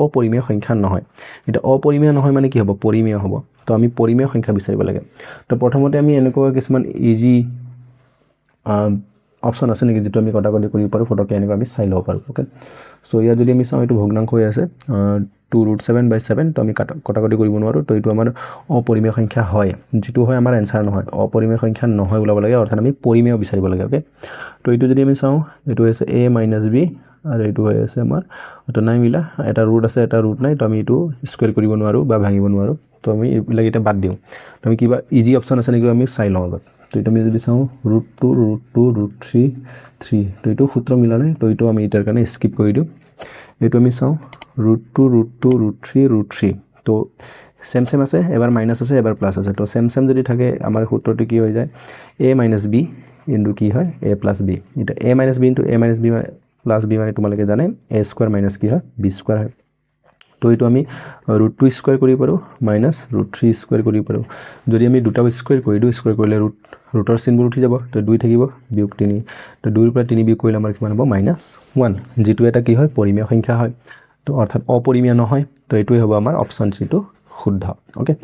অপৰিমেয় সংখ্যা নহয় এতিয়া অপৰিমেয় নহয় মানে কি হ'ব পৰিমেয় হ'ব তো আমি পৰিমেয় সংখ্যা বিচাৰিব লাগে তো প্ৰথমতে আমি এনেকুৱা কিছুমান ইজি অপশ্যন আছে নেকি যেটো আমি কটাকটি কৰিব পাৰোঁ ফটকে এনেকৈ আমি চাই ল'ব পাৰোঁ ওকে সো ইয়াত যদি আমি চাওঁ এইটো ভগ্নাংশ হৈ আছে 2√7/7 তো আমি কটাকটি কৰিব নোৱাৰোঁ তো এইটো আমাৰ অপৰিমেয় সংখ্যা হয় যেটো হয় আমাৰ এনসাৰ নহয় অপৰিমেয় সংখ্যা নহয় ওলাব লাগে অৰ্থাৎ আমি পৰিমেয় বিচাৰিব লাগে ওকে তো এইটো যদি আমি চাওঁ এইটো হৈছে a - b আৰু এইটো হৈ আছে আমাৰ এটা নাই মিলা এটা ৰুট আছে এটা ৰুট নাই তো আমি এইটো স্কয়াৰ কৰিব নোৱাৰোঁ বা ভাঙিব নোৱাৰোঁ তো আমি এইবিলাক এটা বাদ দিওঁ তো আমি কিবা ইজি অপশ্যন আছে নেকি আমি চাই লওঁ আগত তো এটা আমি যদি চাওঁ √2 √2 √3 3 তো এইটো সূত্র মিলা নাই তো এইটো আমি এটাৰ কাৰণে স্কিপ কৰি দিওঁ এইটো আমি চাওঁ √2 √2 √3 √3 তো সেম আছে এবাৰ মাইনাস আছে এবাৰ প্লাস আছে তো সেম যদি থাকে আমাৰ সূত্ৰটো কি হৈ যায় a - b ইনটু কি হয় a + b এটা a - b into a - b + b মানে তোমালোকে জানে a স্কয়ার মাইনাস কি হয় b স্কয়ার হয় তো এইটো আমি √2 স্কয়ার কৰিব পাৰোঁ মাইনাস √3 স্কয়াৰ কৰিব পাৰোঁ যদি আমি দুটা স্কয়াৰ কৰি দিওঁ স্কয়াৰ কৰিলে ৰুটৰ চিনবোৰ উঠি যাব তো 2 থাকিব বিয়োগ 3 তো 2 ৰ পৰা 3 বিয়োগ কৰিলে আমাৰ কিমান হ'ব -1 যেটো এটা কি হয় পৰিমেয় সংখ্যা হয় তো অৰ্থাৎ অপৰিমেয় নহয় তো এইটোই হ'ব আমাৰ অপচন চিটো শুদ্ধ ওকে